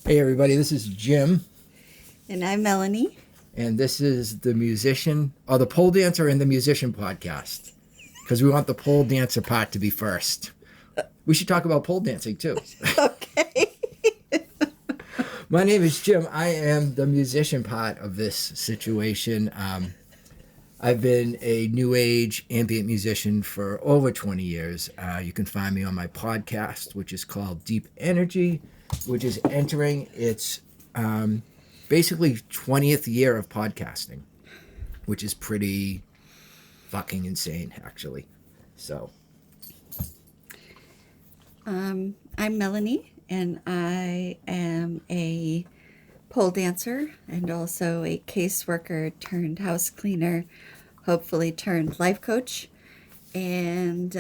Hey everybody, this is Jim. And I'm Mellanie. And this is the the pole dancer and the musician podcast. Because we want the pole dancer part to be first. We should talk about pole dancing too. Okay. My name is Jim. I am the musician part of this situation. I've been a new age ambient musician for over 20 years. You can find me on my podcast, which is called Deep Energy, which is entering its basically 20th year of podcasting, which is pretty fucking insane, actually. So, I'm Mellanie, and I am a pole dancer and also a caseworker turned house cleaner, hopefully turned life coach. And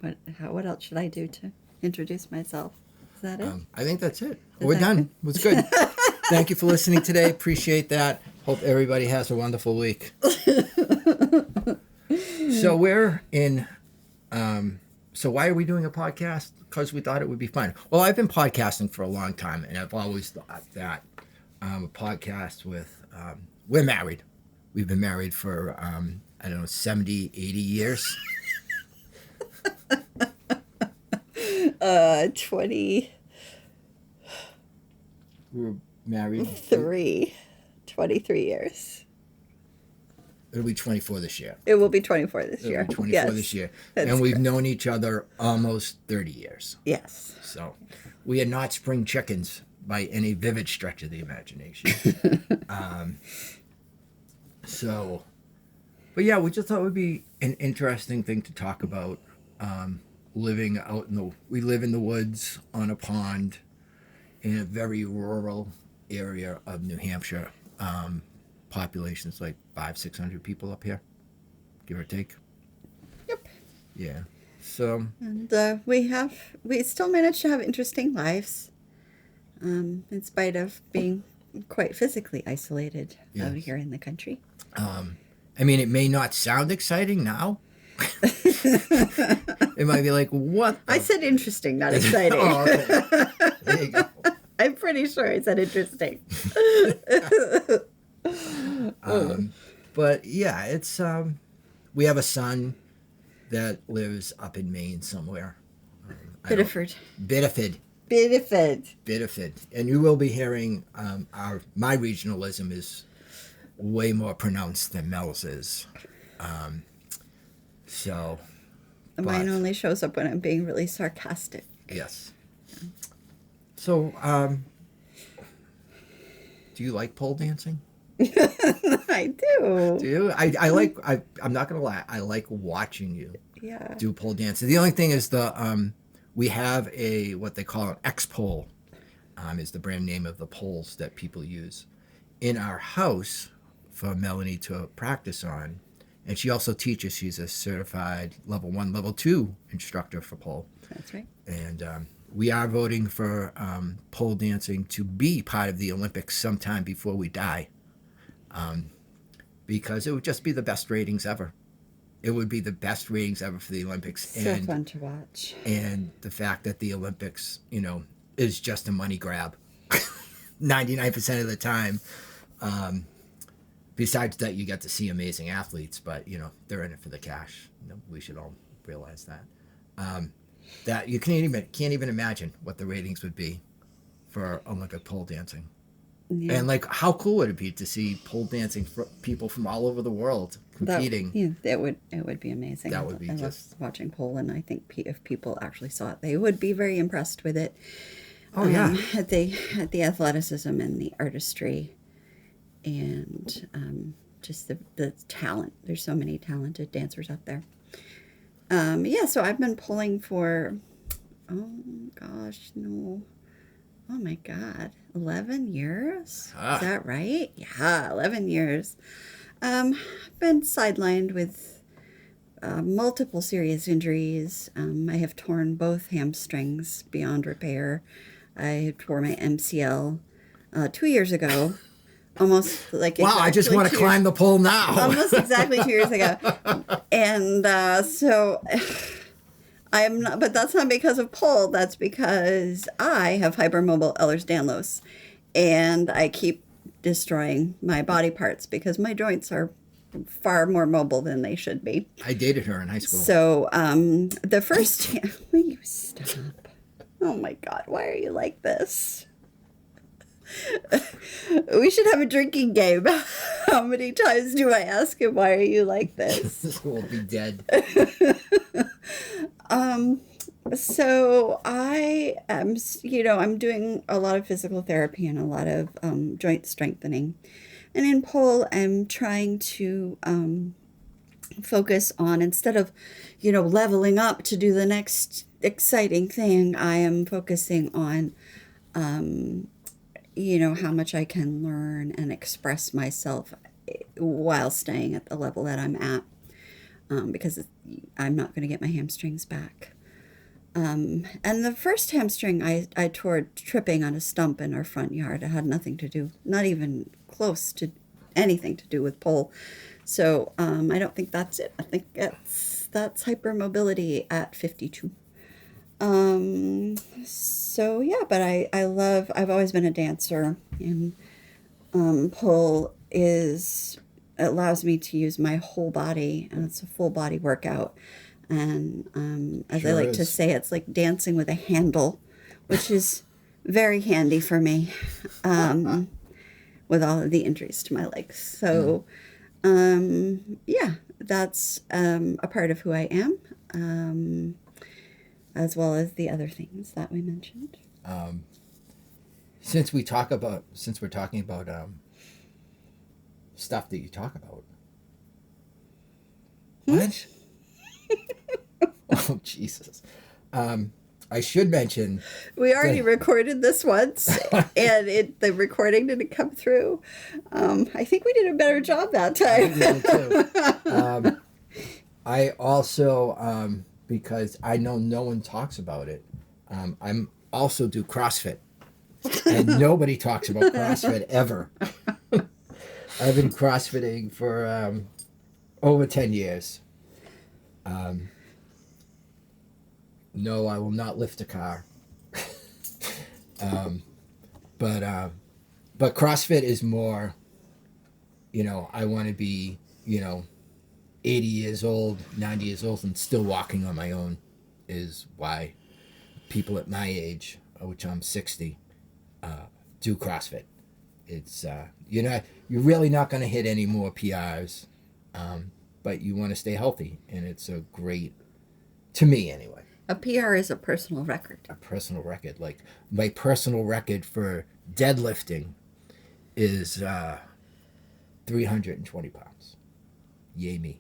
what else should I do to introduce myself? Is that it? I think that's it. We're done. It was good. Thank you for listening today. Appreciate that. Hope everybody has a wonderful week. So we're in... So why are we doing a podcast? Because we thought it would be fun. Well, I've been podcasting for a long time, and I've always thought that a podcast with... we're married. We've been married for, 70, 80 years. 20... We're married... 23 years. It'll be 24 this year. It will be 24 this year. It'll be 24 this year. And we've known each other almost 30 years. Yes. So we are not spring chickens by any vivid stretch of the imagination. But yeah, we just thought it would be an interesting thing to talk about. Living out we live in the woods on a pond in a very rural area of New Hampshire. Population's like 500-600 people up here, give or take. Yep. Yeah. So. And we still manage to have interesting lives, in spite of being quite physically isolated out here in the country. It may not sound exciting now. It might be like, what? I said interesting, not exciting. Oh, okay. There you go. I'm pretty sure I said interesting. But yeah, it's we have a son that lives up in Maine somewhere. Biddeford. Biddeford. And you will be hearing my regionalism is way more pronounced than Mel's is. Mine only shows up when I'm being really sarcastic. Yes. So, do you like pole dancing? I do. Do you? I'm not gonna lie. I like watching you. Yeah. Do pole dancing. The only thing is we have what they call an X pole. Is the brand name of the poles that people use in our house for Mellanie to practice on, and she also teaches. She's a certified level 1, level 2 instructor for pole. That's right. And we are voting for pole dancing to be part of the Olympics sometime before we die. Because it would just be the best ratings ever. It would be the best ratings ever for the Olympics. So fun to watch. And the fact that the Olympics, is just a money grab 99% of the time. Besides that, you get to see amazing athletes, but, they're in it for the cash. We should all realize that. That you can't even imagine what the ratings would be for Olympic pole dancing. Yeah. And how cool would it be to see pole dancing for people from all over the world competing? It would be amazing. That would be I love watching pole, and I think if people actually saw it, they would be very impressed with it. Oh yeah, at the athleticism and the artistry, and just the talent. There's so many talented dancers out there. So I've been pulling for, oh my God, 11 years? Is that right? Yeah, 11 years. I've been sidelined with multiple serious injuries. I have torn both hamstrings beyond repair. I tore my MCL 2 years ago. Almost like wow! I just want to climb the pole now. Almost exactly 2 years ago, and so I am not, but that's not because of pole. That's because I have hypermobile Ehlers-Danlos, and I keep destroying my body parts because my joints are far more mobile than they should be. I dated her in high school. So the first, will you stop? Oh my God, why are you like this? We should have a drinking game. How many times do I ask him, why are you like this? We'll be dead. So I am, I'm doing a lot of physical therapy and a lot of joint strengthening. And in pole, I'm trying to focus on, instead of, leveling up to do the next exciting thing, I am focusing on, how much I can learn and express myself while staying at the level that I'm at, because I'm not going to get my hamstrings back. And the first hamstring I tore tripping on a stump in our front yard. It had nothing to do, not even close to anything to do with pole. So I don't think that's it. I think that's hypermobility at 52. So yeah, but I've always been a dancer, and pole allows me to use my whole body, and it's a full body workout. And as I like to say, it's like dancing with a handle, which is very handy for me with all of the injuries to my legs. So, yeah, that's a part of who I am, as well as the other things that we mentioned. Since we're talking about stuff that you talk about, what? Oh, Jesus. I should mention... We already recorded this once, and the recording didn't come through. I think we did a better job that time. I did too. I also, because I know no one talks about it, I'm also do CrossFit. And nobody talks about CrossFit ever. I've been CrossFitting for over 10 years. No, I will not lift a car. But CrossFit is more, I want to be, 80 years old, 90 years old, and still walking on my own is why people at my age, which I'm 60, do CrossFit. It's, you're really not going to hit any more PRs, but you want to stay healthy, and it's a great, to me anyway. A PR is a personal record. A personal record. Like, my personal record for deadlifting is 320 pounds. Yay me.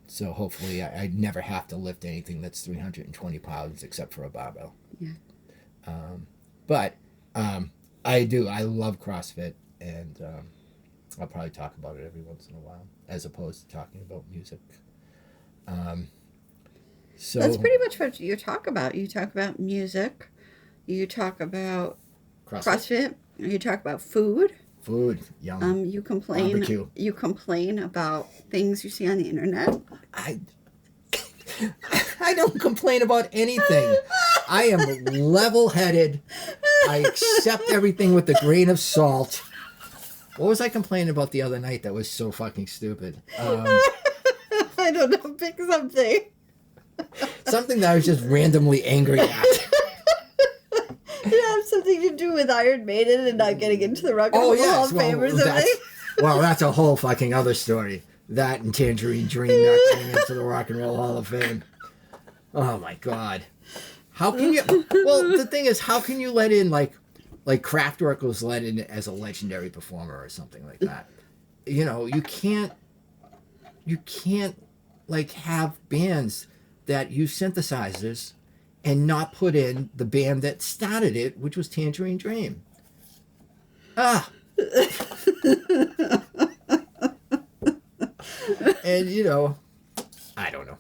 So hopefully I never have to lift anything that's 320 pounds except for a barbell. Yeah. But I love CrossFit, and I'll probably talk about it every once in a while, as opposed to talking about music. So that's pretty much what you talk about. You talk about music. You talk about CrossFit. You talk about food. Food, yum. You complain. Barbecue. You complain about things you see on the internet. I don't complain about anything. I am level-headed. I accept everything with a grain of salt. What was I complaining about the other night that was so fucking stupid? I don't know. Pick something. Something that I was just randomly angry at. It has something to do with Iron Maiden and not getting into the Rock and Roll Hall of Fame or something. Well, that's a whole fucking other story. That and Tangerine Dream not getting into the Rock and Roll Hall of Fame. Oh my God. How can you... Well, the thing is, how can you let in, like Kraftwerk was let in as a legendary performer or something like that? You can't, have bands that use synthesizers and not put in the band that started it, which was Tangerine Dream. And, I don't know.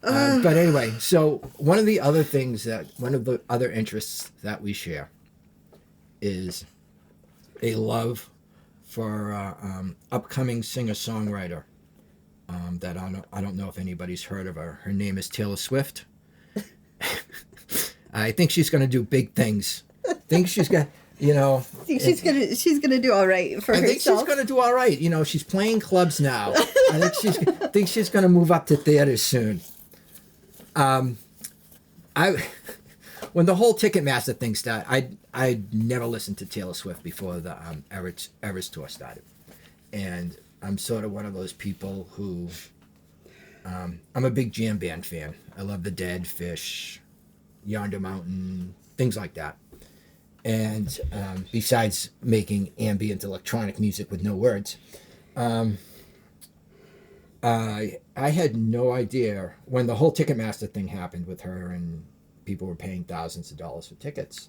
But anyway, so one of the other interests that we share is a love for upcoming singer-songwriter that I don't know if anybody's heard of her. Her name is Taylor Swift. I think she's going to do big things. I think she's got, you know. I think she's gonna do all right for herself. I think she's going to do all right. You know, she's playing clubs now. I think she's going to move up to theaters soon. When the whole Ticketmaster thing started, I never listened to Taylor Swift before the Eras tour started, and I'm sort of one of those people who, I'm a big jam band fan. I love the Dead, Fish, Yonder Mountain, things like that. And besides making ambient electronic music with no words, I had no idea when the whole Ticketmaster thing happened with her and people were paying thousands of dollars for tickets.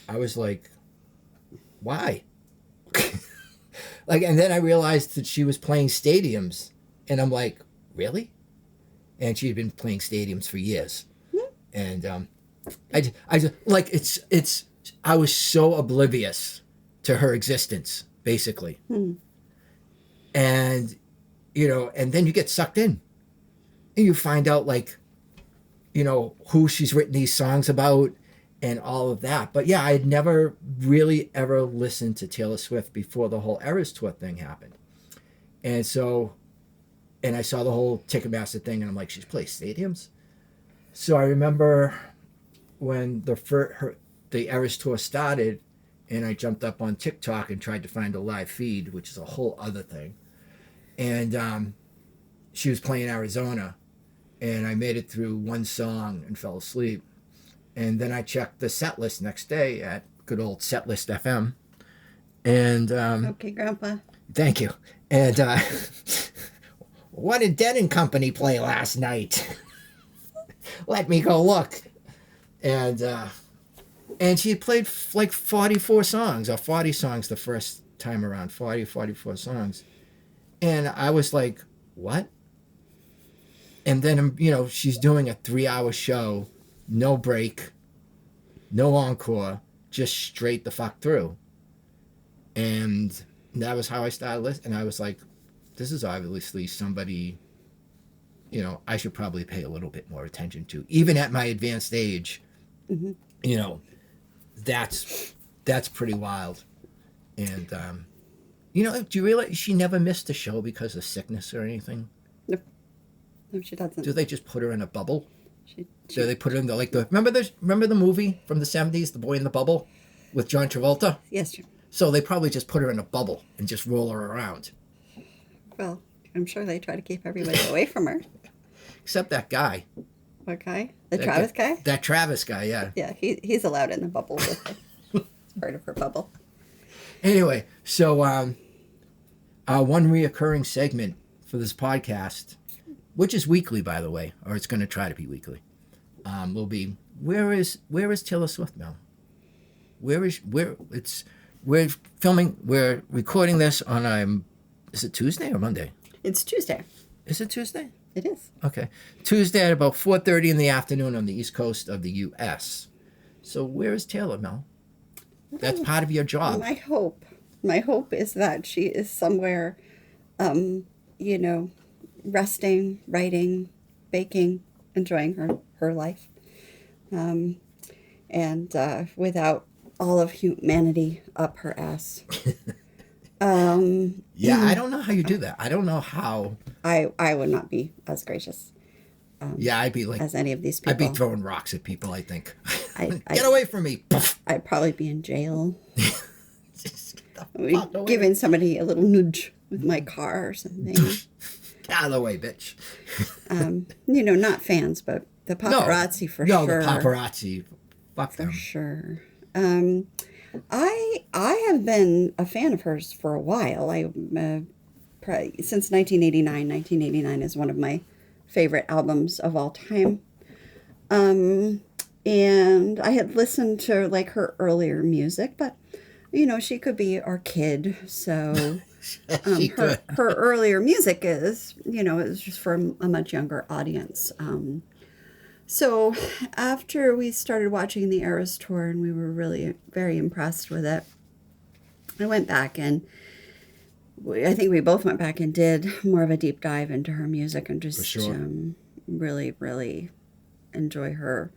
I was like, why? And then I realized that she was playing stadiums, and I'm like, really? And she had been playing stadiums for years. And I was so oblivious to her existence, basically. And, you know, and then you get sucked in and you find out, like, you know, who she's written these songs about and all of that. But yeah, I had never really ever listened to Taylor Swift before the whole Eras tour thing happened. And so, and I saw the whole Ticketmaster thing and I'm like, she's played stadiums. So I remember when the Eras tour started, and I jumped up on TikTok and tried to find a live feed, which is a whole other thing. And she was playing Arizona, and I made it through one song and fell asleep. And then I checked the set list next day at good old Setlist FM. And okay, Grandpa. Thank you. And what did Dead and Company play last night? Let me go look. And she had played like 44 songs or 40 songs the first time around, 44 songs. And I was like, what? And then, you know, she's doing a 3-hour show, no break, no encore, just straight the fuck through. And that was how I started listening. And I was like, this is obviously somebody, you know, I should probably pay a little bit more attention to. Even at my advanced age, you know, that's pretty wild. And, you know, do you realize she never missed a show because of sickness or anything? No, she doesn't. Do they just put her in a bubble? Do they put her in remember the movie from the 70s, The Boy in the Bubble, with John Travolta? Yes, Jim. So they probably just put her in a bubble and just roll her around. Well, I'm sure they try to keep everybody away from her. Except that guy. What guy? The Travis guy? That Travis guy, yeah. Yeah, he's allowed in the bubble with her. It's part of her bubble. Anyway, so one reoccurring segment for this podcast, which is weekly, by the way, or it's going to try to be weekly, will be where is Taylor Swift now? We're recording this on is it Tuesday or Monday? It's Tuesday. Is it Tuesday? It is. Okay. Tuesday at about 4:30 in the afternoon on the East Coast of the U.S. So where is Taylor, Mel? That's part of your job. My hope is that she is somewhere, you know, resting, writing, baking, enjoying her life, and without all of humanity up her ass. Yeah, I don't know how you do that. I don't know how. I would not be as gracious. Yeah, I'd be like as any of these people. I'd be throwing rocks at people, I think. Get away from me. I'd probably be in jail. Just get the fuck away. Giving somebody a little nudge with my car or something. Get out of the way, bitch. You know, not fans, but the paparazzi for sure. No, the paparazzi. Fuck them. For sure. I have been a fan of hers for a while. Since 1989. 1989 is one of my favorite albums of all time. And I had listened to like her earlier music, but you know, she could be our kid, so her earlier music is, you know, it's just for a much younger audience. So after we started watching the Eras tour and we were really very impressed with it, I went back and I think we both went back and did more of a deep dive into her music and just really, really enjoy her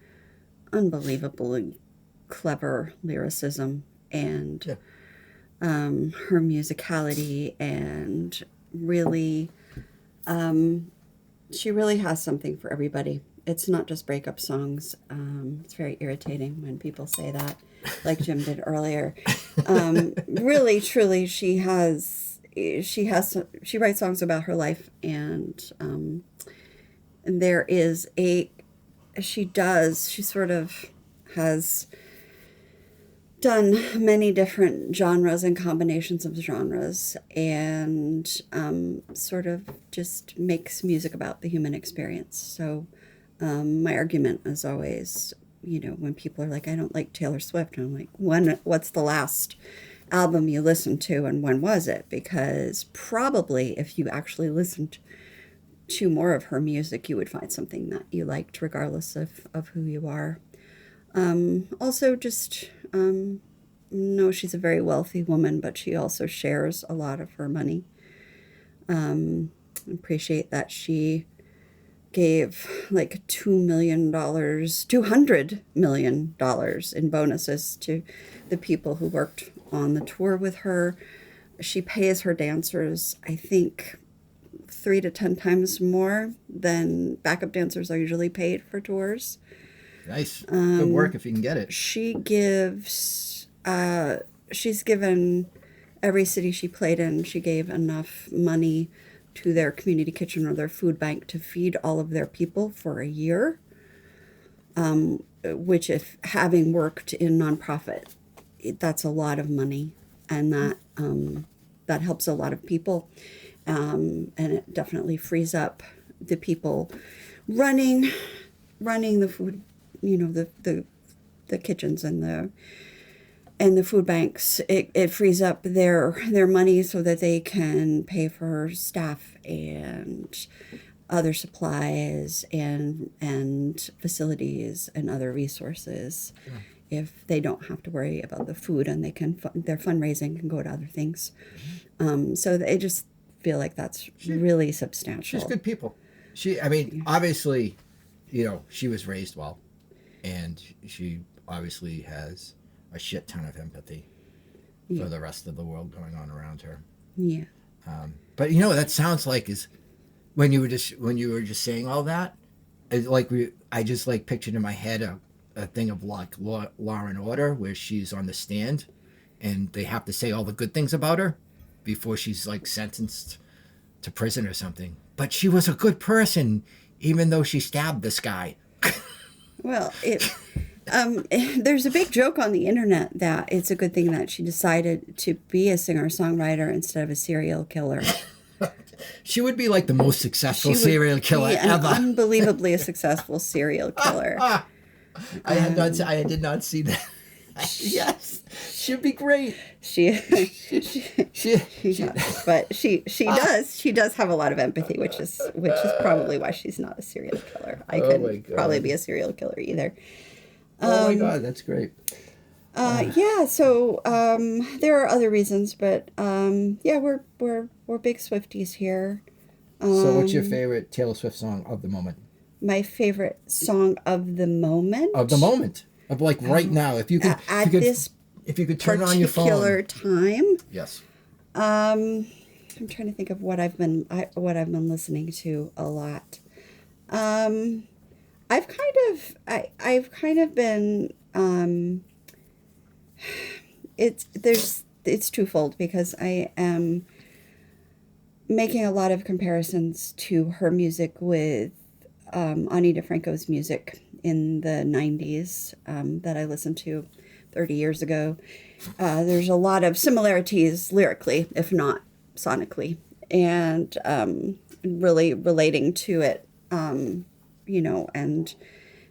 unbelievably clever lyricism and her musicality, and really, she really has something for everybody. It's not just breakup songs. It's very irritating when people say that, like Jim did earlier. Really, truly, she writes songs about her life, and there is she sort of has done many different genres and combinations of genres, and sort of just makes music about the human experience. So my argument is always, when people are like, I don't like Taylor Swift, I'm like, what's the last album you listened to, and when was it? Because probably if you actually listened to more of her music, you would find something that you liked, regardless of who you are. Also, just no, she's a very wealthy woman, but she also shares a lot of her money. Appreciate that she gave like $200 million in bonuses to the people who worked on the tour with her. She pays her dancers, I think, 3 to 10 times more than backup dancers are usually paid for tours. Nice. Good work if you can get it. She's given every city she played in, she gave enough money to their community kitchen or their food bank to feed all of their people for a year, which, if having worked in nonprofit, that's a lot of money, and that helps a lot of people, and it definitely frees up the people running the food, the kitchens and the food banks. It frees up their money so that they can pay for staff and other supplies and facilities and other resources. Yeah. If they don't have to worry about the food, and they can their fundraising can go to other things. So I just feel like that's really substantial. She's good people. Obviously, she was raised well, and she obviously has a shit ton of empathy for the rest of the world going on around her. Yeah. But that sounds like is when you were just saying all that, I just pictured in my head a thing of like Law and Order, where she's on the stand and they have to say all the good things about her before she's sentenced to prison or something. But she was a good person, even though she stabbed this guy. Well, there's a big joke on the internet that it's a good thing that she decided to be a singer-songwriter instead of a serial killer. She would be the most successful serial killer ever. Unbelievably a successul serial killer. I did not see that. Yes, she'd be great. She does have a lot of empathy, which is probably why she's not a serial killer. I couldn't probably be a serial killer either. Oh my God, that's great. So there are other reasons, but we're big Swifties here. So what's your favorite Taylor Swift song of the moment? My favorite song of the moment? Of the moment. Of right now. If you could turn on your phone. Particular time. Yes. I'm trying to think of what I've been listening to a lot. I've kind of been it's twofold, because I am making a lot of comparisons to her music with Ani DeFranco's music in the 90s that I listened to 30 years ago. There's a lot of similarities lyrically, if not sonically, and really relating to it,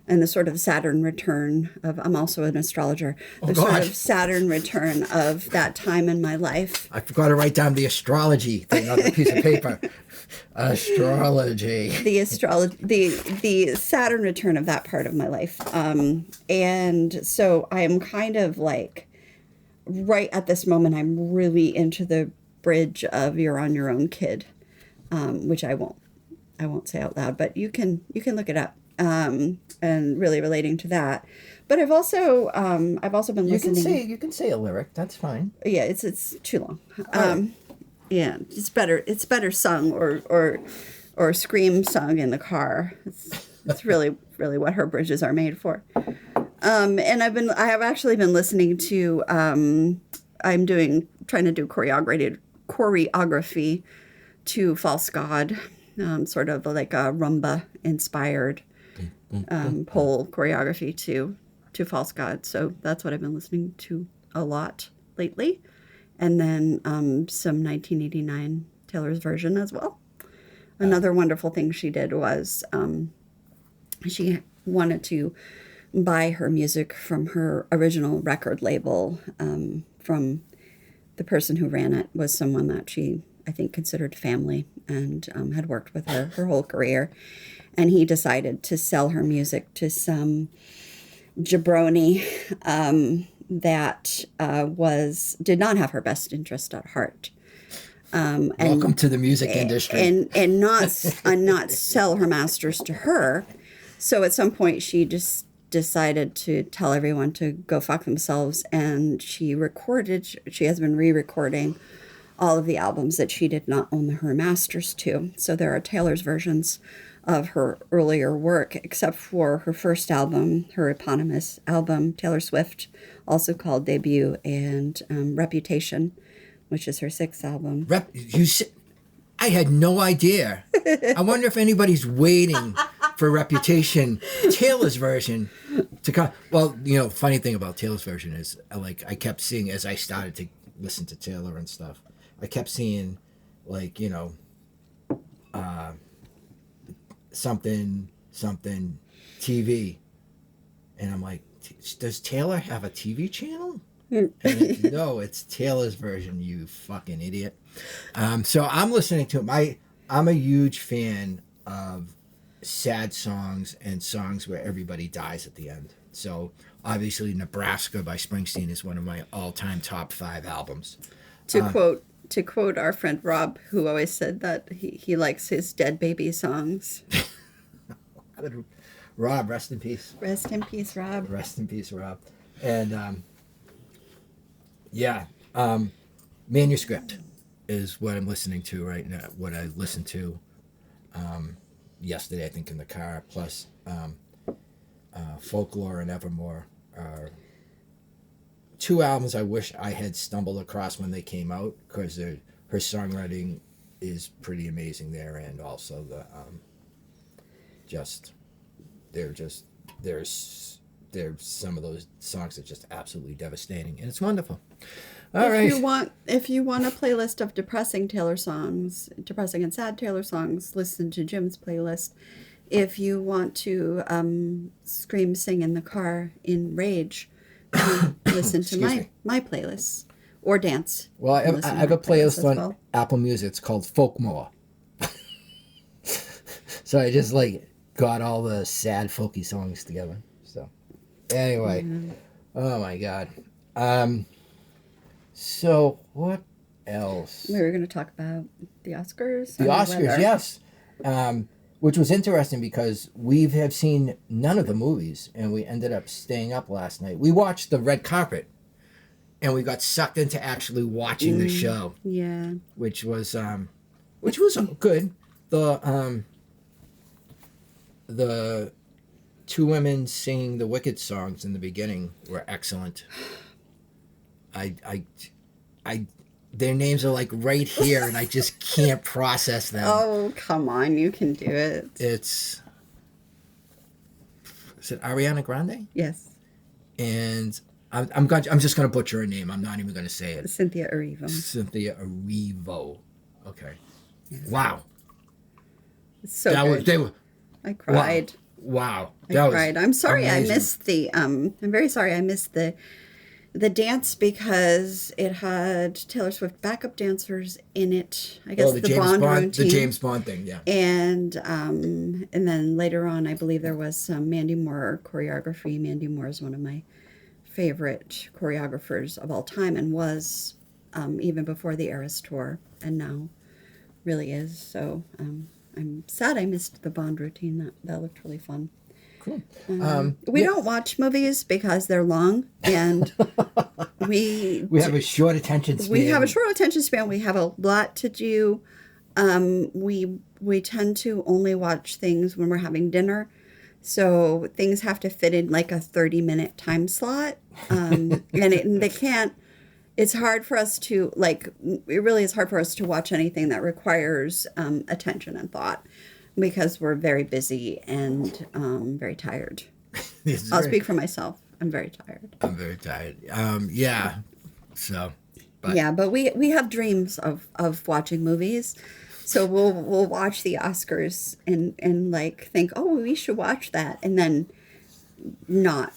and the sort of Saturn return of, I'm also an astrologer, sort of Saturn return of that time in my life. I forgot to write down the astrology thing on the piece of paper. Astrology. The Saturn return of that part of my life. And so I am kind of right at this moment, I'm really into the bridge of You're on Your Own, Kid, which I won't say out loud, but you can look it up. and really relating to that. But I've also been listening. You can say a lyric. That's fine. Yeah, it's too long. Right. Yeah, it's better sung or scream sung in the car. It's really what her bridges are made for. And I have actually been listening to trying to do choreography to False God, sort of like a rumba inspired pole choreography to False God. So that's what I've been listening to a lot lately. And then some 1989 Taylor's version as well. Another wonderful thing she did was she wanted to buy her music from her original record label. From the person who ran it was someone that she, I think, considered family and had worked with her whole career. And he decided to sell her music to some jabroni that did not have her best interest at heart. Welcome to the music industry. And not sell her masters to her. So at some point she just decided to tell everyone to go fuck themselves, and she has been re-recording all of the albums that she did not own her masters to. So there are Taylor's versions of her earlier work, except for her first album, her eponymous album, Taylor Swift, also called Debut, and Reputation, which is her sixth album. I had no idea. I wonder if anybody's waiting for Reputation, Taylor's version, to come. Well, funny thing about Taylor's version is, I kept seeing, as I started to listen to Taylor and stuff, I kept seeing, something TV, and I'm like, does Taylor have a TV channel? And no, it's Taylor's version, you fucking idiot. So I'm listening to him. I'm a huge fan of sad songs and songs where everybody dies at the end. So obviously Nebraska by Springsteen is one of my all-time top 5 albums. To quote our friend Rob, who always said that he likes his dead baby songs. Rob, rest in peace. Rest in peace, Rob. Rest in peace, Rob. And Manuscript is what I'm listening to right now. What I listened to yesterday, I think, in the car. Plus, Folklore and Evermore are 2 albums I wish I had stumbled across when they came out, because her songwriting is pretty amazing there, and also there's some of those songs that are just absolutely devastating, and it's wonderful. If you want a playlist of depressing and sad Taylor songs, listen to Jim's playlist. If you want to scream, sing in the car in rage, listen to my playlist, or dance. Well, I have a playlist on Apple Music. It's called Folkmore. So I just got all the sad folky songs together. So anyway, Oh my God. So what else? We were going to talk about the Oscars. The Oscars, yes. Which was interesting because we have seen none of the movies, and we ended up staying up last night. We watched the red carpet, and we got sucked into actually watching the show. Yeah. Which was good. The 2 women singing the Wicked songs in the beginning were excellent. Their names are right here, and I just can't process them. Oh, come on, you can do it. Is it Ariana Grande? Yes. And I'm just gonna butcher her name. I'm not even gonna say it. Cynthia Erivo. Okay. Yes. Wow. It's so good. I cried. Wow. I cried. I'm sorry amazing. I missed I'm very sorry I missed the dance, because it had Taylor Swift backup dancers in it. I guess the Bond routine. The James Bond thing, yeah. And then later on, I believe there was some Mandy Moore choreography. Mandy Moore is one of my favorite choreographers of all time, and was even before the Eras tour, and now really is. So I'm sad I missed the Bond routine. That looked really fun. Cool. We don't watch movies because they're long, and we have a short attention span. We have a short attention span. We have a lot to do. We tend to only watch things when we're having dinner, so things have to fit in like a 30-minute time slot, and they can't. It's hard for us to it really is hard for us to watch anything that requires attention and thought, because we're very busy and very tired. I'll speak for myself. I'm very tired. I'm very tired. Yeah. So. But we have dreams of watching movies, so we'll watch the Oscars and like think, oh, we should watch that, and then not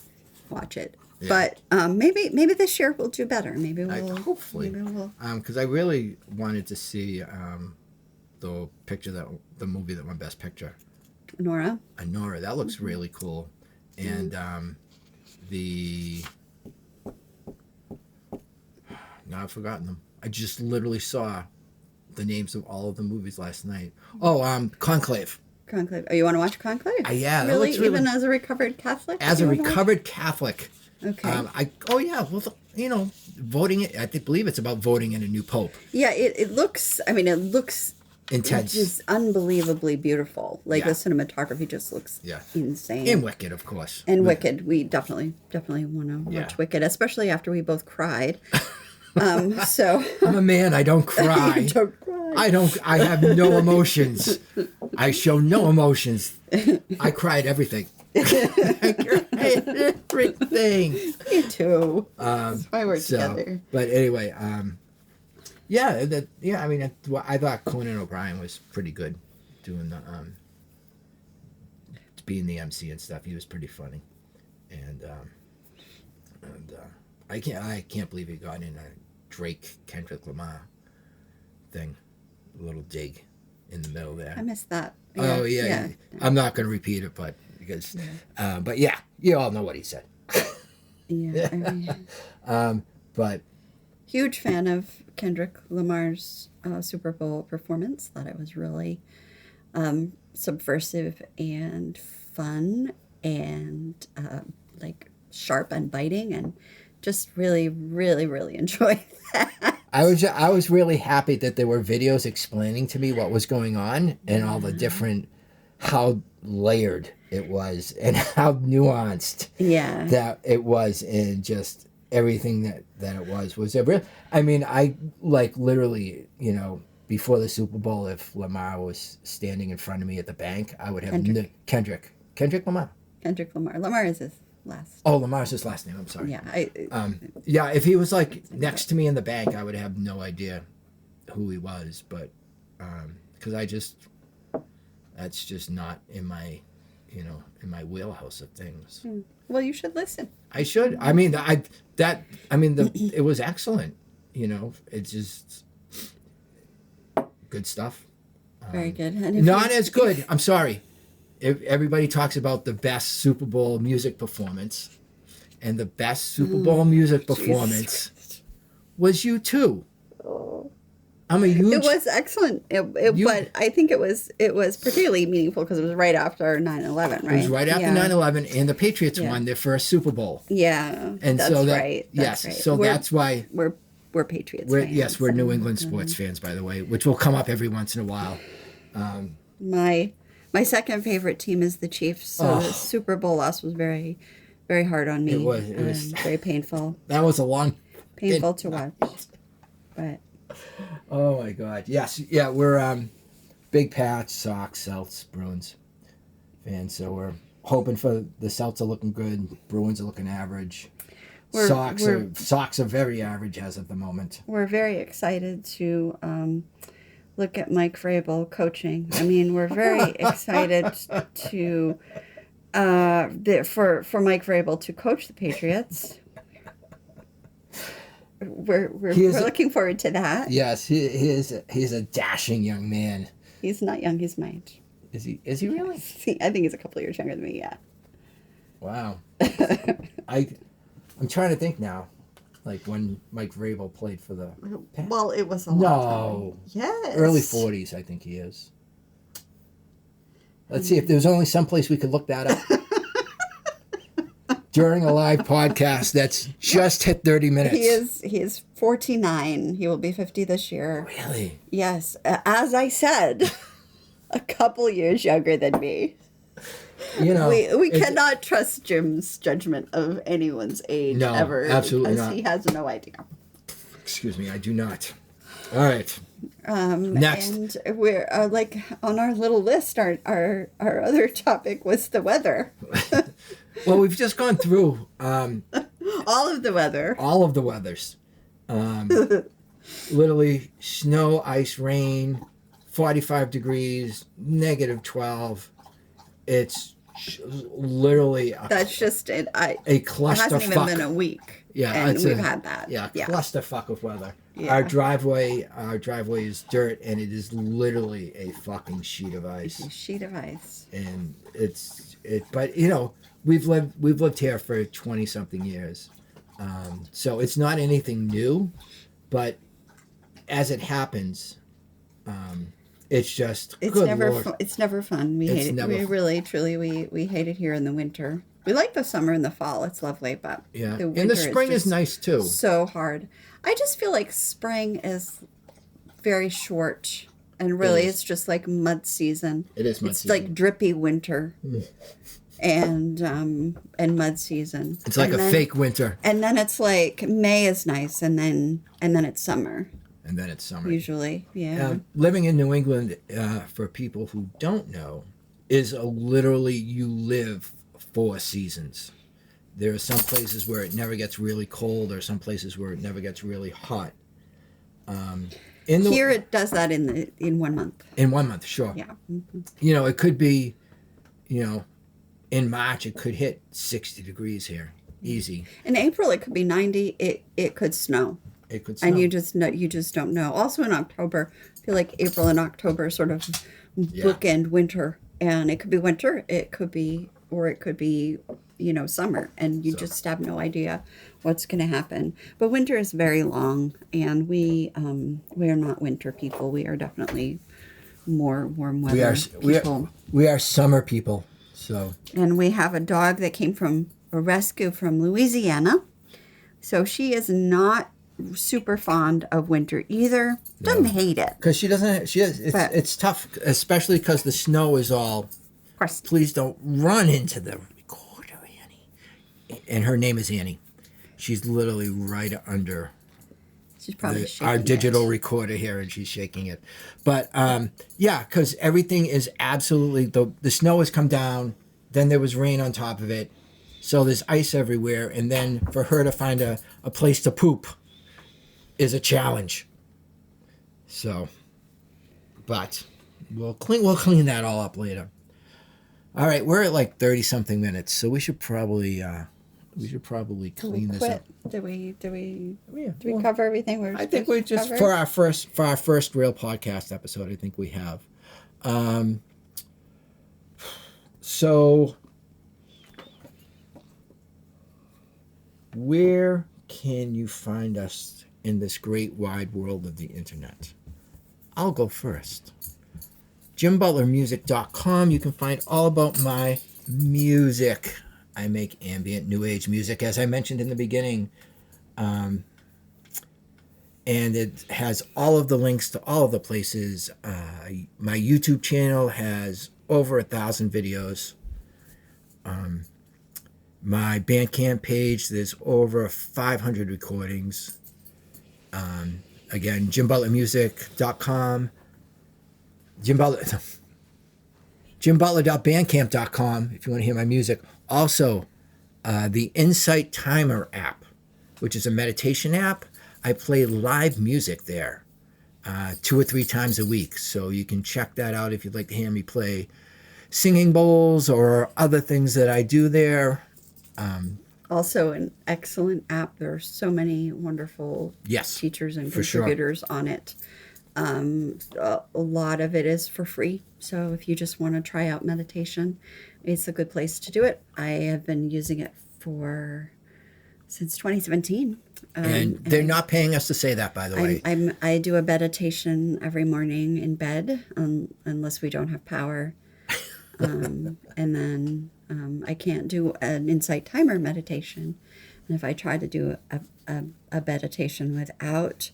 watch it. Yeah. But maybe this year we'll do better. Maybe we'll hopefully. Because I really wanted to see the movie that won Best Picture. Nora. That looks really cool, and now I've forgotten them. I just literally saw the names of all of the movies last night. Oh, Conclave. Conclave. Oh, you want to watch Conclave? Yeah. Really? That looks really, even as a recovered Catholic? As a recovered Catholic. Okay. Well, voting. I believe it's about voting in a new pope. Yeah, it looks. I mean, it looks intense. Just unbelievably beautiful. Like the cinematography just looks insane. And Wicked, of course. And Wicked, we definitely want to watch Wicked, especially after we both cried. So I'm a man. I don't cry. You don't cry. I have no emotions. I show no emotions. I cried everything. I cried everything. Me too. That's why we're together. But anyway, I mean, I thought Conan O'Brien was pretty good doing the being the MC and stuff. He was pretty funny, and I can't believe he got in a Drake Kendrick Lamar thing, a little dig in the middle there. I missed that. Oh yeah. I'm not going to repeat it, but you all know what he said. Yeah. I mean, but huge fan of Kendrick Lamar's Super Bowl performance. Thought it was really subversive and fun and sharp and biting, and just really, really, really enjoyed that. I was really happy that there were videos explaining to me what was going on and all the different, how layered it was and how nuanced that it was, and just everything that it was real. I mean, I literally, before the Super Bowl, if Lamar was standing in front of me at the bank, I would have Kendrick Lamar. Kendrick Lamar. Lamar is his last. Oh, Lamar's his last name. I'm sorry. Yeah. If he was next to me in the bank, I would have no idea who he was, but because that's just not in my wheelhouse of things. Well, you should listen. I should. I mean, it was excellent. It's just good stuff. Very good. Not as good. I'm sorry. Everybody talks about the best Super Bowl music performance, and the best Super Bowl music performance was U2. I'm a huge. It was excellent, but I think it was particularly meaningful because it was right after 9/11, right? It was right after 9/11, and the Patriots won their first Super Bowl. Yeah, and that's right. That's right. So that's why we're Patriots fans. Yes, we're New England sports fans, by the way, which will come up every once in a while. My second favorite team is the Chiefs, so the Super Bowl loss was very, very hard on me. It was very painful. That was a long... Painful to watch. But... Oh, my God. Yes. Yeah, we're big Pats, Sox, Celts, Bruins fans, so we're hoping for the Celts are looking good, Bruins are looking average. Sox are very average as of the moment. We're very excited to... look at Mike Vrabel coaching. I mean, we're very excited to for Mike Vrabel to coach the Patriots. We're looking forward to that. Yes, he's a dashing young man. He's not young. He's my age. Is he really? I think he's a couple of years younger than me. Yeah. Wow. I'm trying to think now. When Mike Vrabel played for the Pats. Well, it was a long time. Yes. Early 40s, I think he is. Let's see if there's only someplace we could look that up. during a live podcast that's just hit 30 minutes. He is 49. He will be 50 this year. Really? Yes. As I said, a couple years younger than me. You know, we cannot trust Jim's judgment of anyone's age ever. Absolutely because not. He has no idea. Excuse me, I do not. All right. Next. And we're like on our little list. Our other topic was the weather. Well, we've just gone through all of the weather. All of the weathers. Literally snow, ice, rain, 45 degrees, negative 12. It's literally that's just it. A clusterfuck. It hasn't even been a week. Yeah, and we've had that. Yeah, clusterfuck of weather. Yeah. Our driveway is dirt, and it is literally a fucking sheet of ice. A sheet of ice. And but you know, we've lived here for 20 something years, so it's not anything new, but as it happens, it's never fun. We hate it. We really, truly, we hate it here in the winter. We like the summer and the fall. It's lovely, but yeah, and the spring is nice too. So hard. I just feel like spring is very short, and really, it's just like mud season. It is mud season. It's like drippy winter, and mud season. It's like a fake winter. And then it's like May is nice, and then it's summer. And then it's summer. Usually, yeah. Living in New England, for people who don't know, is literally you live 4 seasons. There are some places where it never gets really cold, or some places where it never gets really hot. Here it does that in 1 month. In 1 month, sure. Yeah. Mm-hmm. You know, it could be, you know, in March it could hit 60 degrees here, easy. In April it could be 90. It could snow. It could snow. And you just don't know. Also in October, I feel like April and October sort of bookend winter, and it could be winter. It could be summer, and you just have no idea what's going to happen. But winter is very long, and we are not winter people. We are definitely more warm weather people. We are summer people. So. And we have a dog that came from a rescue from Louisiana, so she is not super fond of winter either. Doesn't hate it because she doesn't. It's tough, especially because the snow is all. Please don't run into the recorder, Annie. And her name is Annie. She's literally right under. She's probably our digital recorder here, and she's shaking it. But because everything is absolutely the snow has come down. Then there was rain on top of it, so there's ice everywhere. And then for her to find a place to poop is a challenge. So, but we'll clean that all up later. All right, we're at like 30 something minutes, so we should probably clean this up. Did we cover everything? I think we just for our first real podcast episode. I think we have. So where can you find us in this great wide world of the internet? I'll go first. jimbutlermusic.com. You can find all about my music. I make ambient new age music, as I mentioned in the beginning. And it has all of the links to all of the places. My YouTube channel has over 1,000 videos. My Bandcamp page, there's over 500 recordings. Again, jimbutlermusic.com. jimbutler.bandcamp.com if you want to hear my music. Also, the Insight Timer app, which is a meditation app. I play live music there 2 or 3 times a week. So you can check that out if you'd like to hear me play singing bowls or other things that I do there. Also an excellent app. There are so many wonderful teachers and contributors on it. A lot of it is for free. So if you just want to try out meditation, it's a good place to do it. I have been using it since 2017. And they're not paying us to say that, by the way. I do a meditation every morning in bed, unless we don't have power. And then I can't do an insight timer meditation. And if I try to do a meditation without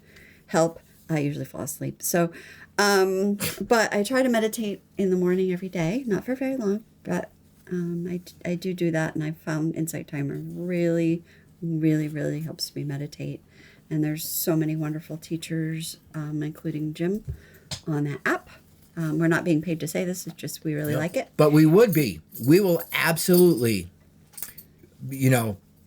help, I usually fall asleep. So, but I try to meditate in the morning every day, not for very long, but I do that. And I found insight timer really, really, really helps me meditate. And there's so many wonderful teachers, including Jim, on that app. We're not being paid to say this. It's just we really like it. But we would be. We will absolutely,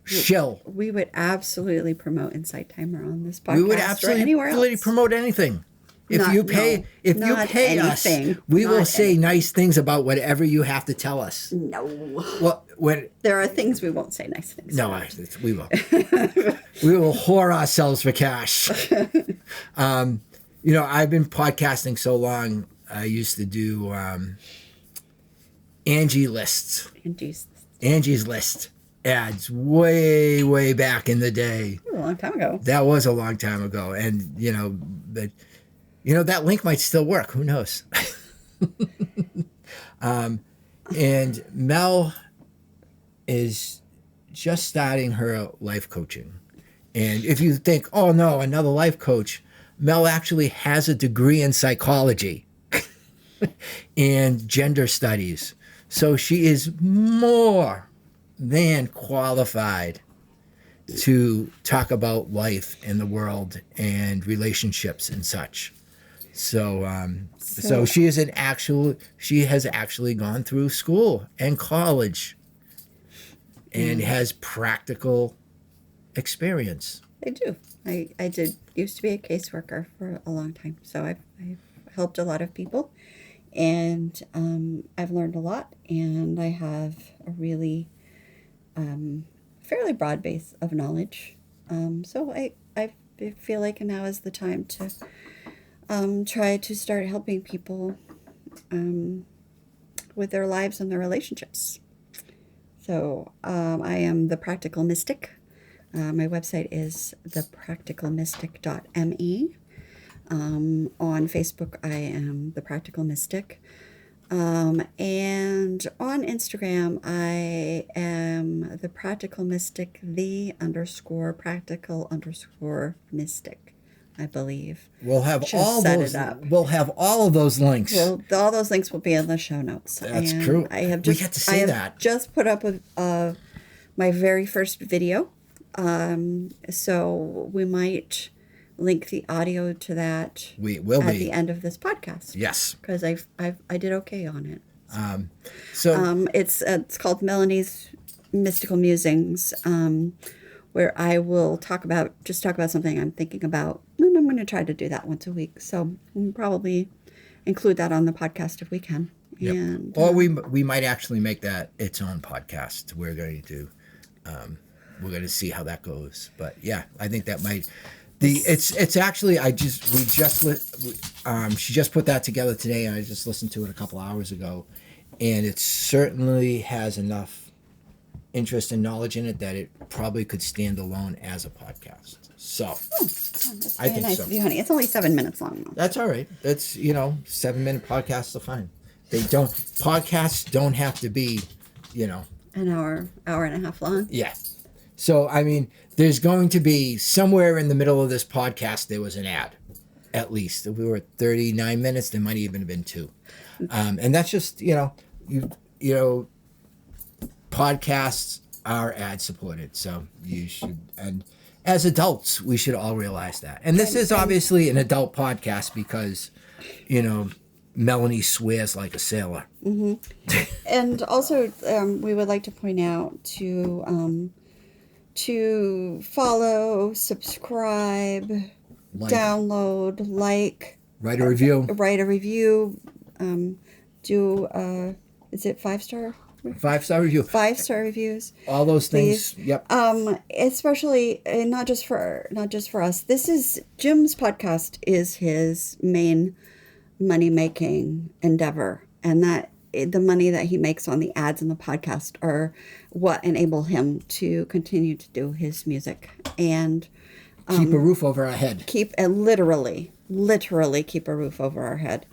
shill. We would absolutely promote Insight Timer on this podcast. We would or anywhere absolutely else. promote anything. If you pay us, we will say nice things about whatever you have to tell us. No. Well, there are things we won't say nice things. No, we will. We will whore ourselves for cash. I've been podcasting so long. I used to do Angie's List ads way, way back in the day. A long time ago. That was a long time ago. And, that link might still work. Who knows? And Mel is just starting her life coaching. And if you think, oh, no, another life coach, Mel actually has a degree in psychology and gender studies. So she is more than qualified to talk about life and the world and relationships and such. So she has actually gone through school and college and has practical experience. I do. I used to be a caseworker for a long time. So I've helped a lot of people, and I've learned a lot, and I have a really fairly broad base of knowledge. So I feel like now is the time to try to start helping people with their lives and their relationships. So I am the Practical Mystic. My website is thepracticalmystic.me. On Facebook, I am the Practical Mystic. And on Instagram, I am the Practical Mystic, _practical_mystic, I believe. We'll have all those. We'll have all of those links. Well, all those links will be in the show notes. That's true. I have just put up with my very first video. So we might link the audio to that. We will at the end of this podcast. Yes, because I did okay on it. It's called Melanie's Mystical Musings, where I will talk about something I'm thinking about, and I'm going to try to do that once a week. So we'll probably include that on the podcast if we can. Yep. And, or we might actually make that its own podcast. We're going to see how that goes. But yeah, I think that might. It's actually she just put that together today, and I just listened to it a couple hours ago, and it certainly has enough interest and knowledge in it that it probably could stand alone as a podcast. So that's very nice of you, honey. It's only 7 minutes long, though. That's all right. That's 7-minute podcasts are fine. Podcasts don't have to be an hour and a half long. Yeah. So, I mean, there's going to be somewhere in the middle of this podcast, there was an ad, at least. If we were at 39 minutes, there might even have been 2. And that's just, podcasts are ad supported. So you should, and as adults, we should all realize that. And this is obviously an adult podcast because, Mellanie swears like a sailor. Mm-hmm. And also, we would like to point out to follow, subscribe, download, write a review. Is it 5-star? 5-star review. 5-star reviews. All those things. Please. Yep. Especially not just for us. This is Jim's podcast is his main money-making endeavor, and that the money that he makes on the ads and the podcast are what enable him to continue to do his music and keep a roof over our head. Literally keep a roof over our head.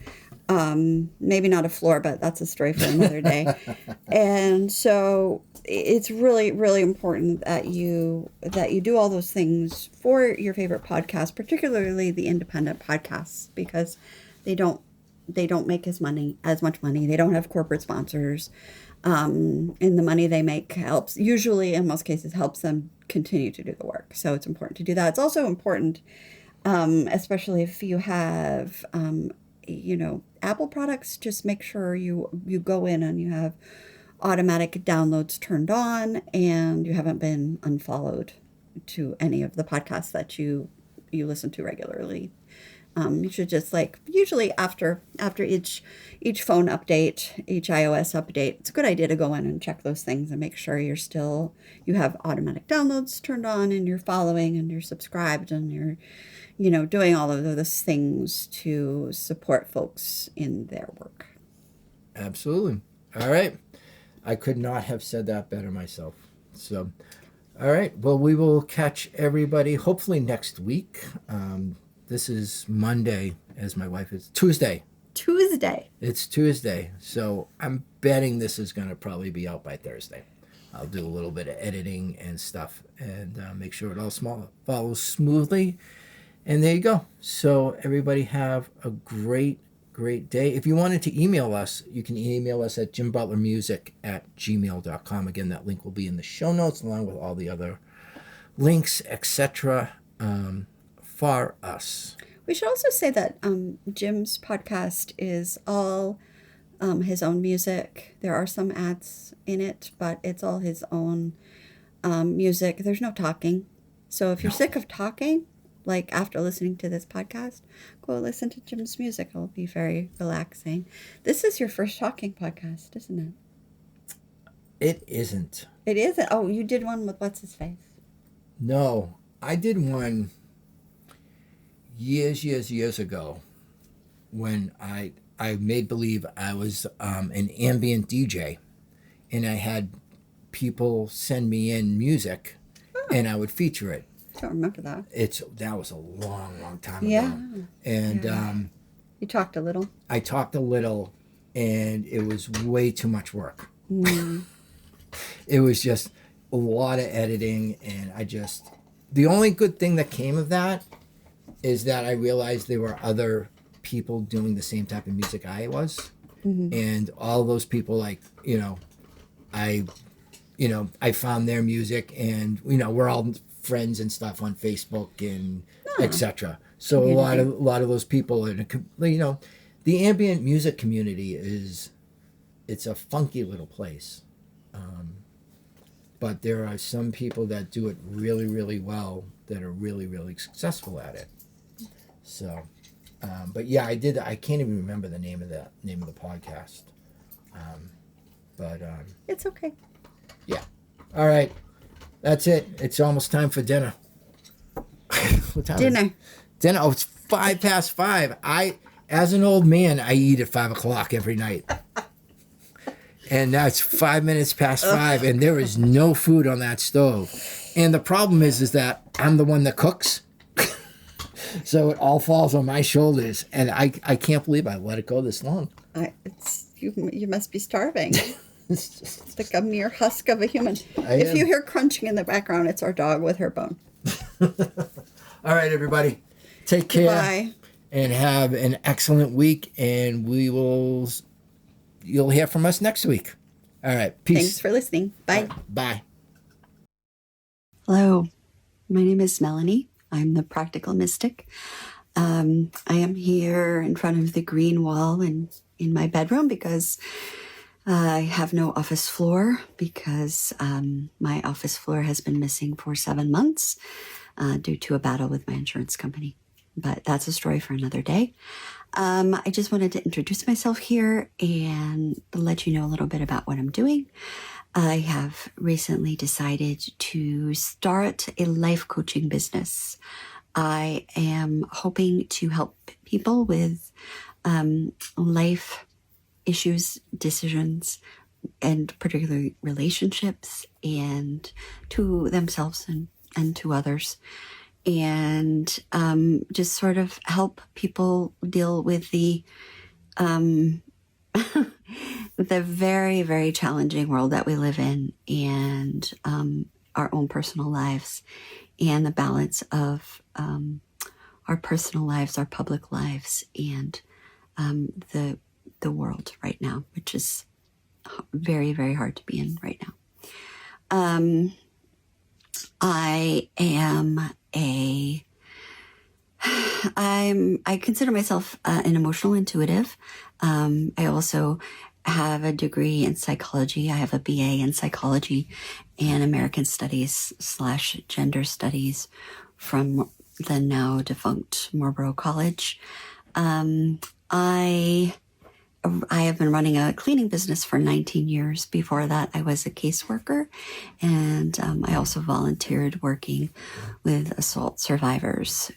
Maybe not a floor, but that's a story for another day. And so it's really, really important that you do all those things for your favorite podcast, particularly the independent podcasts, because they don't make as much money. They don't have corporate sponsors. And the money they make helps, usually in most cases, helps them continue to do the work. So it's important to do that. It's also important, especially if you have, Apple products, just make sure you go in and you have automatic downloads turned on and you haven't been unfollowed to any of the podcasts that you listen to regularly. You should just usually after each phone update, each iOS update, it's a good idea to go in and check those things and make sure you have automatic downloads turned on and you're following and you're subscribed and you're, doing all of those things to support folks in their work. Absolutely. All right. I could not have said that better myself. So, all right. Well, we will catch everybody hopefully next week. This is Monday, as my wife is Tuesday. It's Tuesday. So I'm betting this is going to probably be out by Thursday. I'll do a little bit of editing and stuff and make sure it all follows smoothly. And there you go. So everybody have a great day. If you wanted to email us, you can email us at jimbutlermusic@gmail.com. Again, that link will be in the show notes along with all the other links, etc. For us. We should also say that Jim's podcast is all his own music. There are some ads in it, but it's all his own music. There's no talking. So if you're sick of talking, after listening to this podcast, go listen to Jim's music. It'll be very relaxing. This is your first talking podcast, isn't it? It isn't. It isn't? Oh, you did one with What's His Face? No, I did one years ago when I made believe I was an ambient DJ and I had people send me in music and I would feature it. I don't remember that. That was a long time ago. And you talked a little. I talked a little and it was way too much work. It was just a lot of editing and the only good thing that came of that is that I realized there were other people doing the same type of music I was. And all those people I found their music and, we're all friends and stuff on Facebook and etc. So a lot of those people, the ambient music community it's a funky little place. But there are some people that do it really, really well that are really, really successful at it. So, but yeah, I did. I can't even remember the name of the podcast. But it's okay. Yeah. All right. That's it. It's almost time for dinner. What time? Dinner. Dinner. Oh, it's 5:05. As an old man, I eat at 5:00 every night. And now it's 5 minutes past 5, and there is no food on that stove. And the problem is that I'm the one that cooks. So it all falls on my shoulders, and I can't believe I let it go this long. You must be starving. It's like a mere husk of a human. If you hear crunching in the background, it's our dog with her bone. All right, everybody. Take care. Bye. And have an excellent week, and you'll hear from us next week. All right. Peace. Thanks for listening. Bye. Bye. Hello. My name is Mellanie. I'm the Practical Mystic. I am here in front of the green wall in my bedroom because I have no office floor because my office floor has been missing for 7 months due to a battle with my insurance company. But that's a story for another day. I just wanted to introduce myself here and let you know a little bit about what I'm doing. I have recently decided to start a life coaching business. I am hoping to help people with life issues, decisions, and particularly relationships, and to themselves and to others. And just sort of help people deal with the the very, very challenging world that we live in, and our own personal lives, and the balance of our personal lives, our public lives, and the world right now, which is very, very hard to be in right now. I consider myself an emotional intuitive. I also have a degree in psychology. I have a BA in psychology and American Studies / gender studies from the now defunct Marlborough College. I have been running a cleaning business for 19 years. Before that, I was a caseworker, and I also volunteered working with assault survivors.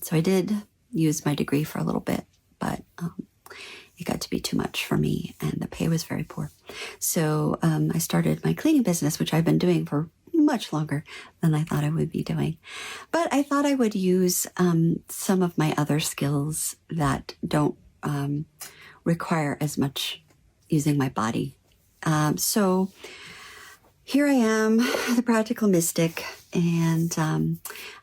So I did use my degree for a little bit, but it got to be too much for me, and the pay was very poor. So I started my cleaning business, which I've been doing for much longer than I thought I would be doing. But I thought I would use some of my other skills that don't require as much using my body. So here I am, the Practical Mystic, and I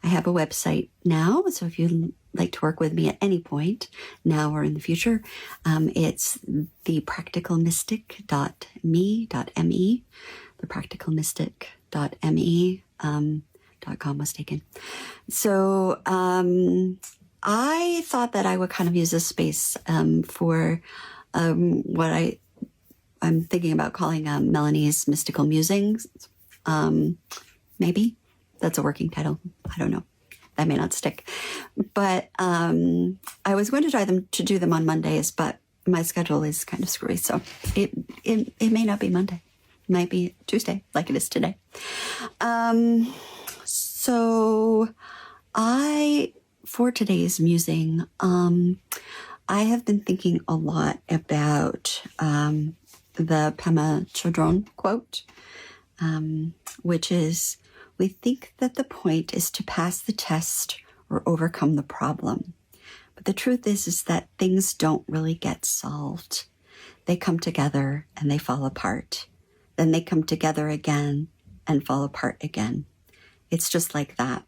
have a website now. So if you'd like to work with me at any point, now or in the future, it's thepracticalmystic.me, thepracticalmystic.me, .com was taken. So I thought that I would kind of use this space for what I'm thinking about calling Melanie's Mystical Musings. Maybe that's a working title. I don't know. That may not stick. But I was going to try to do them on Mondays, but my schedule is kind of screwy. So it may not be Monday. It might be Tuesday, like it is today. For today's musing, I have been thinking a lot about the Pema Chodron quote, which is, "We think that the point is to pass the test or overcome the problem. But the truth is that things don't really get solved. They come together and they fall apart. Then they come together again and fall apart again. It's just like that.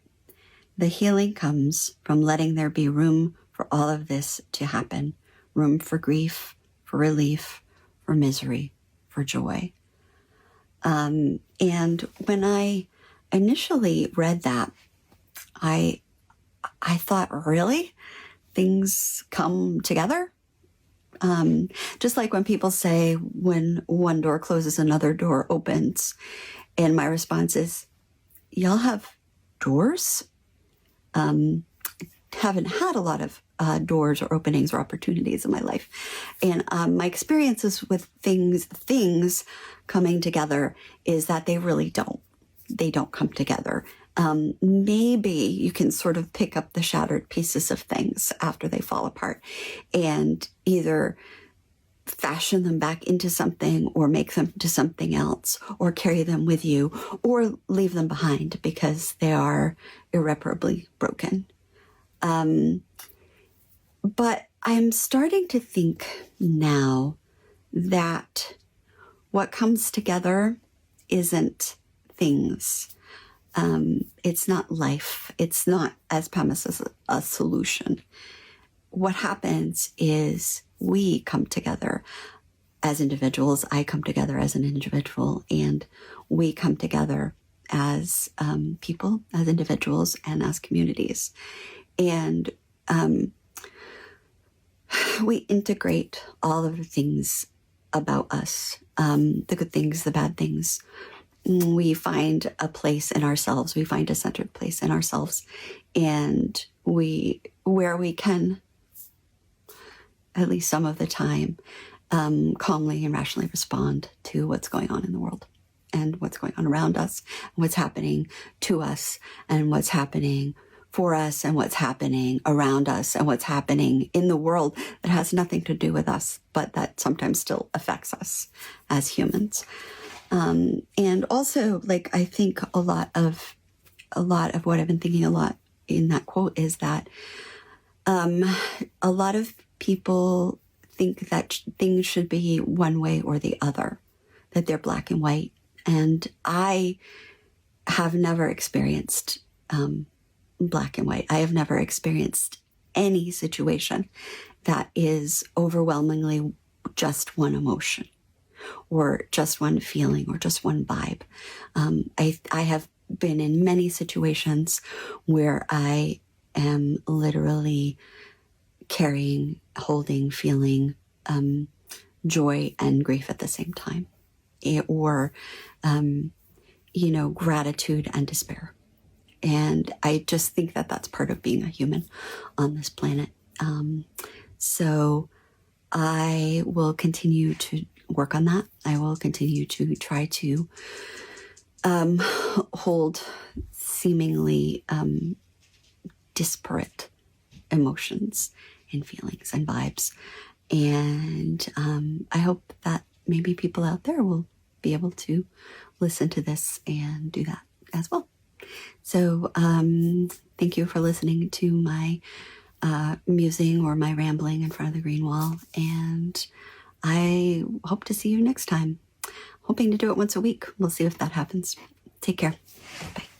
The healing comes from letting there be room for all of this to happen. Room for grief, for relief, for misery, for joy." And when I initially read that, I thought, really? Things come together? Just like when people say, when one door closes, another door opens. And my response is, y'all have doors? Haven't had a lot of doors or openings or opportunities in my life. And my experiences with things coming together is that they really don't. They don't come together. Maybe you can sort of pick up the shattered pieces of things after they fall apart and either fashion them back into something or make them to something else or carry them with you or leave them behind because they are irreparably broken. But I'm starting to think now that what comes together isn't things. It's not life. It's not, as Pema says, a solution. What happens is we come together as individuals. I come together as an individual, and we come together as people, as individuals, and as communities. And we integrate all of the things about us, the good things, the bad things. We find a place in ourselves. We find a centered place in ourselves. And where we can, at least some of the time, calmly and rationally respond to what's going on in the world and what's going on around us, and what's happening to us, and what's happening for us, and what's happening around us, and what's happening in the world that has nothing to do with us, but that sometimes still affects us as humans. And also, like, I think a lot of what I've been thinking a lot in that quote is that a lot of people think that things should be one way or the other, that they're black and white. And I have never experienced black and white. I have never experienced any situation that is overwhelmingly just one emotion or just one feeling or just one vibe. I have been in many situations where I am literally carrying, holding, feeling joy and grief at the same time, or gratitude and despair. And I just think that that's part of being a human on this planet. So I will continue to work on that. I will continue to try to hold seemingly disparate emotions and feelings and vibes. And I hope that maybe people out there will be able to listen to this and do that as well. So thank you for listening to my musing or my rambling in front of the green wall. And I hope to see you next time. Hoping to do it once a week. We'll see if that happens. Take care. Bye.